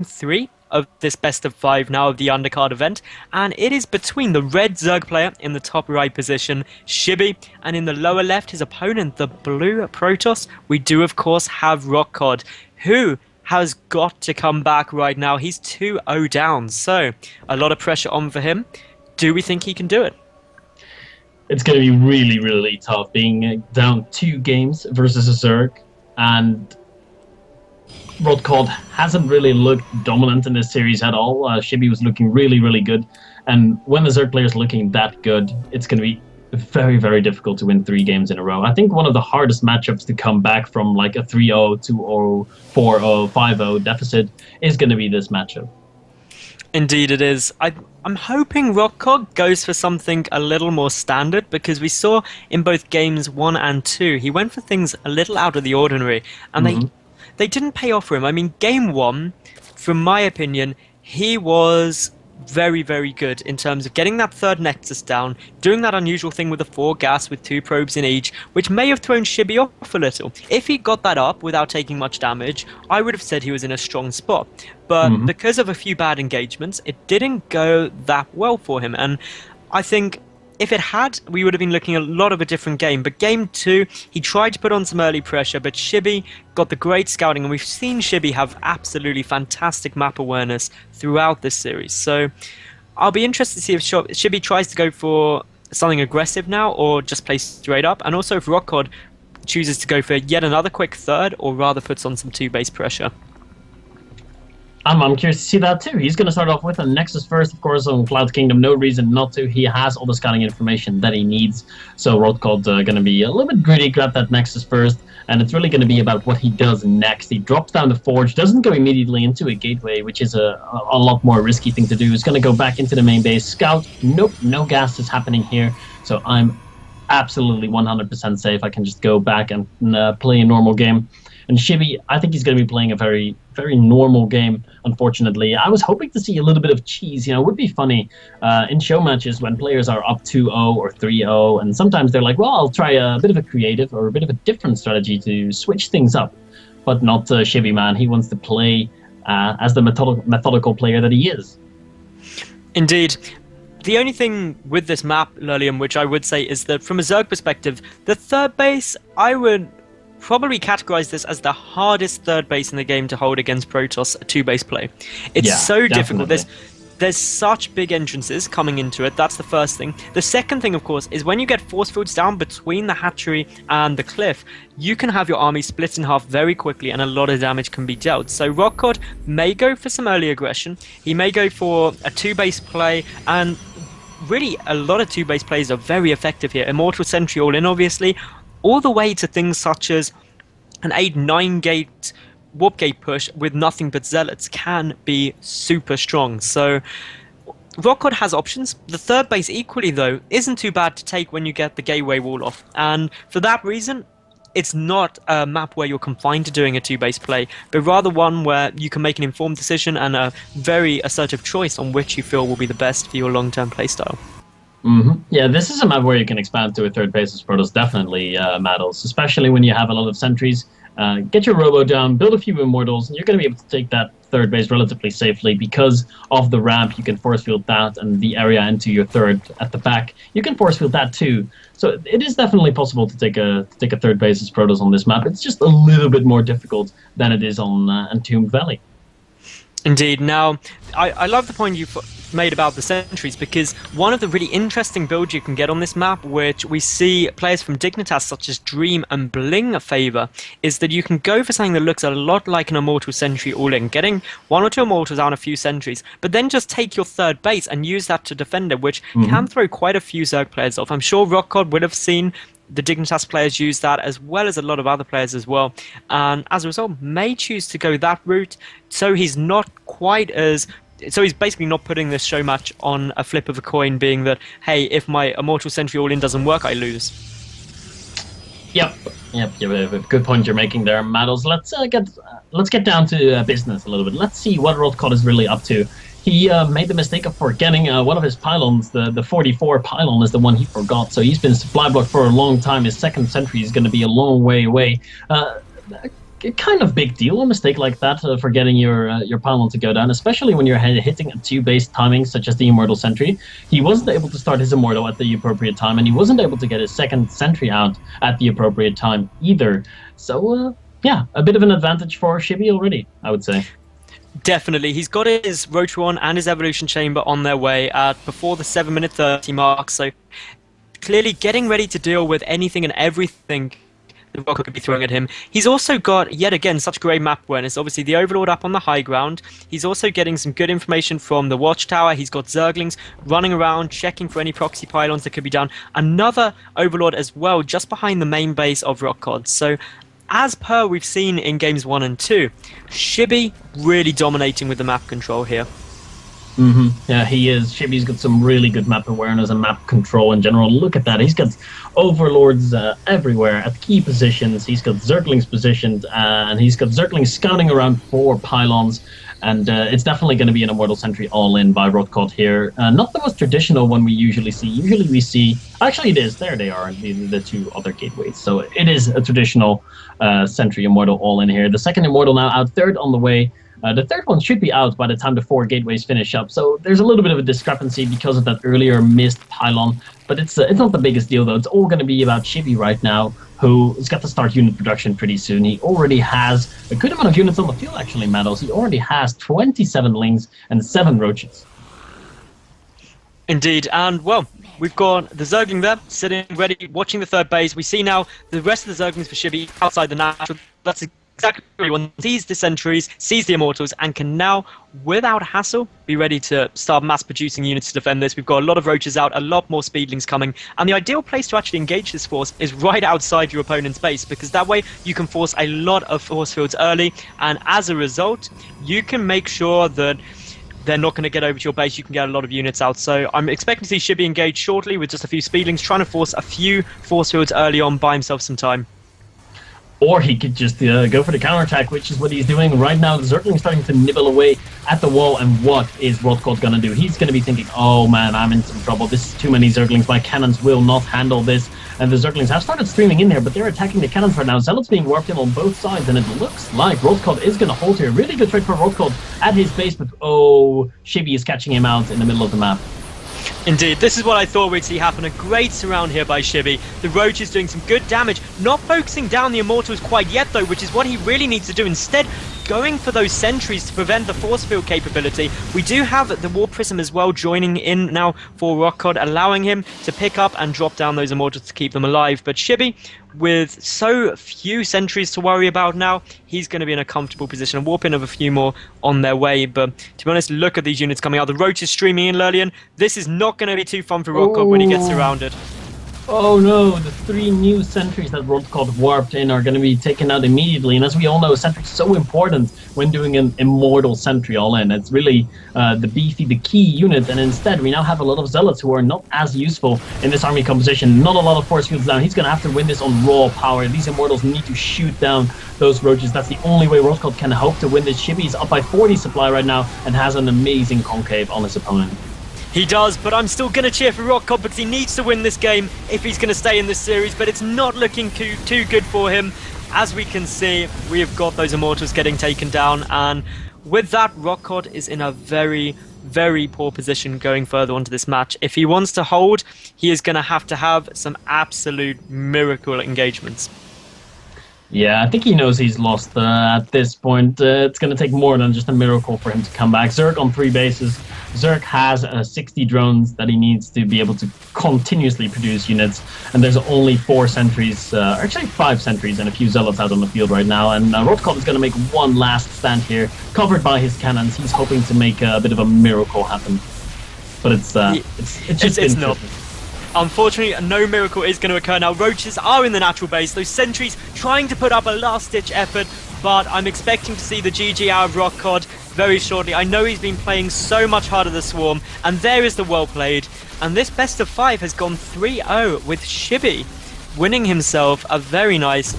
three of this best of five now of the undercard event, and it is between the red Zerg player in the top right position, Shibbxyz, and in the lower left, his opponent, the blue Protoss. We do, of course, have Rotcod, who has got to come back right now. He's 2-0 down, so a lot of pressure on for him. Do we think he can do it? It's going to be really, really tough being down 2 games versus a Zerg, and Rotcod hasn't really looked dominant in this series at all. Shibbxyz was looking really, really good, and when the Zerg player is looking that good, it's going to be very, very difficult to win 3 games in a row. I think one of the hardest matchups to come back from like a 3-0, 2-0, 4-0, 5-0 deficit is going to be this matchup. Indeed it is. I'm hoping Rotcod goes for something a little more standard, because we saw in both games 1 and 2, he went for things a little out of the ordinary, and they didn't pay off for him. I mean, game 1, from my opinion, he was very, very good in terms of getting that third Nexus down, doing that unusual thing with the 4 gas with 2 probes in each, which may have thrown Shibbxyz off a little. If he got that up without taking much damage, I would have said he was in a strong spot. But because of a few bad engagements, it didn't go that well for him. And I think if it had, we would have been looking at a lot of a different game. But game 2, he tried to put on some early pressure, but Shibbxyz got the great scouting, and we've seen Shibbxyz have absolutely fantastic map awareness throughout this series. So I'll be interested to see if Shibbxyz tries to go for something aggressive now, or just play straight up, and also if Rotcod chooses to go for yet another quick third, or rather puts on some 2-base pressure. I'm curious to see that too. He's going to start off with a Nexus first, of course, on Cloud Kingdom. No reason not to. He has all the scouting information that he needs. So Rotcod going to be a little bit greedy, grab that Nexus first, and it's really going to be about what he does next. He drops down the Forge, doesn't go immediately into a gateway, which is a lot more risky thing to do. He's going to go back into the main base. Scout, nope, no gas is happening here. So I'm absolutely 100% safe. I can just go back and play a normal game. And Shibbxyz, I think he's going to be playing a very, very normal game, unfortunately. I was hoping to see a little bit of cheese. You know, it would be funny in show matches when players are up 2-0 or 3-0, and sometimes they're like, well, I'll try a bit of a creative or a bit of a different strategy to switch things up. But not Shibbxyz, man. He wants to play as the methodical player that he is. Indeed. The only thing with this map, Lilium, which I would say is that from a Zerg perspective, the third base, I would probably categorize this as the hardest third base in the game to hold against Protoss 2-base play. It's so difficult. There's such big entrances coming into it. That's the first thing. The second thing, of course, is when you get force fields down between the hatchery and the cliff, you can have your army split in half very quickly, and a lot of damage can be dealt. So Rotcod may go for some early aggression. He may go for a 2-base play, and really a lot of 2-base plays are very effective here. Immortal Sentry all in, obviously, all the way to things such as an 8-9 gate warp gate push with nothing but zealots can be super strong. So Rotcod has options. The third base equally, though, isn't too bad to take when you get the gateway wall off. And for that reason, it's not a map where you're confined to doing a 2-base play, but rather one where you can make an informed decision and a very assertive choice on which you feel will be the best for your long-term playstyle. Yeah, this is a map where you can expand to a third base as Protoss, definitely, Maddles, especially when you have a lot of sentries. Get your robo down, build a few immortals, and you're going to be able to take that third base relatively safely because of the ramp. You can force field that and the area into your third at the back. You can force field that too. So it is definitely possible to take a third base as Protoss on this map. It's just a little bit more difficult than it is on Entombed Valley. Indeed. Now, I love the point you made about the sentries, because one of the really interesting builds you can get on this map, which we see players from Dignitas such as Dream and Bling favor, is that you can go for something that looks a lot like an Immortal Sentry all-in, getting 1 or 2 Immortals out and a few sentries, but then just take your third base and use that to defend it, which can throw quite a few Zerg players off. I'm sure Rotcod would have seen the Dignitas players use that, as well as a lot of other players as well, and as a result may choose to go that route, so he's not quite as... So he's basically not putting this show match on a flip of a coin, being that, hey, if my Immortal Sentry all-in doesn't work, I lose. Yep, good point you're making there, Maddles. Let's get down to business a little bit. Let's see what Rotcod is really up to. He made the mistake of forgetting one of his pylons. The 44 pylon is the one he forgot, so he's been supply blocked for a long time. His second sentry is going to be a long way away. kind of big deal, a mistake like that for getting your pylon to go down, especially when you're hitting a 2-base timing such as the Immortal Sentry. He wasn't able to start his Immortal at the appropriate time, and he wasn't able to get his second Sentry out at the appropriate time either. So, yeah, a bit of an advantage for Shibbxyz already, I would say. Definitely. He's got his Rotron and his Evolution Chamber on their way at before the 7-minute 30 mark, so clearly getting ready to deal with anything and everything the Rotcod could be throwing at him. He's also got, yet again, such great map awareness. Obviously, the Overlord up on the high ground. He's also getting some good information from the Watchtower. He's got Zerglings running around, checking for any proxy pylons that could be down. Another Overlord as well, just behind the main base of Rotcod. So, as per we've seen in games 1 and 2, Shibbxyz really dominating with the map control here. Yeah, he is. Shibbxyz's got some really good map awareness and map control in general. Look at that. He's got Overlords everywhere at key positions. He's got Zerglings positioned, and he's got Zerglings scouting around 4 pylons. And it's definitely going to be an Immortal Sentry all-in by Rotcod here. Not the most traditional one we usually see. Usually we see... Actually, it is. There they are, the 2 other gateways. So it is a traditional Sentry Immortal all-in here. The second Immortal now out, third on the way. The third one should be out by the time the 4 gateways finish up, so there's a little bit of a discrepancy because of that earlier missed pylon, but it's not the biggest deal though. It's all going to be about Shibbxyz right now, who's got to start unit production pretty soon. He already has a good amount of units on the field, actually, Mados. He already has 27 Lings and 7 Roaches. Indeed, and well, we've got the Zergling there, sitting ready, watching the third base. We see now the rest of the Zerglings for Shibbxyz outside the natural. That's exactly what everyone sees the sentries, sees the immortals, and can now, without hassle, be ready to start mass-producing units to defend this. We've got a lot of roaches out, a lot more speedlings coming, and the ideal place to actually engage this force is right outside your opponent's base, because that way you can force a lot of force fields early, and as a result, you can make sure that they're not going to get over to your base. You can get a lot of units out. So I'm expecting to see Shibbxyz engage shortly with just a few speedlings, trying to force a few force fields early on, buy himself some time. Or he could just go for the counterattack, which is what he's doing right now. The Zergling's starting to nibble away at the wall, and what is Rotcod going to do? He's going to be thinking, oh man, I'm in some trouble. This is too many Zerglings. My cannons will not handle this. And the Zerglings have started streaming in there, but they're attacking the cannons right now. Zealots being warped in on both sides, and it looks like Rotcod is going to hold here. Really good trade for Rotcod at his base, but oh, Shibbxyz is catching him out in the middle of the map. Indeed, this is what I thought we'd see happen. A great surround here by Shibbxyz. The Roach is doing some good damage. Not focusing down the Immortals quite yet, though, which is what he really needs to do. Instead, going for those sentries to prevent the force field capability. We do have the War Prism as well joining in now for Rotcod, allowing him to pick up and drop down those Immortals to keep them alive. But Shibbxyz, with so few sentries to worry about now, he's going to be in a comfortable position. A warp in of a few more on their way, but to be honest, look at these units coming out. The Roach is streaming in, Lurlian. This is not going to be too fun for Rotcod when he gets surrounded. Oh no, the 3 new sentries that Rotcod warped in are going to be taken out immediately. And as we all know, sentry's so important when doing an immortal sentry all-in. It's really the beefy, the key unit. And instead, we now have a lot of zealots who are not as useful in this army composition. Not a lot of force fields down. He's going to have to win this on raw power. These immortals need to shoot down those roaches. That's the only way Rotcod can hope to win this. Shibbxyz is up by 40 supply right now and has an amazing concave on his opponent. He does, but I'm still going to cheer for Rotcod because he needs to win this game if he's going to stay in this series, but it's not looking too good for him. As we can see, we have got those Immortals getting taken down, and with that, Rotcod is in a very, very poor position going further onto this match. If he wants to hold, he is going to have some absolute miracle engagements. Yeah, I think he knows he's lost at this point. It's going to take more than just a miracle for him to come back. Zerg on 3 bases. Zerg has 60 drones that he needs to be able to continuously produce units. And there's only 4 sentries, actually 5 sentries and a few zealots out on the field right now. And Rotcod is going to make one last stand here, covered by his cannons. He's hoping to make a bit of a miracle happen. But it's not. Unfortunately, no miracle is going to occur now. Roaches are in the natural base. Those sentries trying to put up a last-ditch effort, but I'm expecting to see the GG out of Rotcod very shortly. I know he's been playing so much harder than Swarm, and there is the well played. And this best of 5 has gone 3-0 with Shibbxyz winning himself a very nice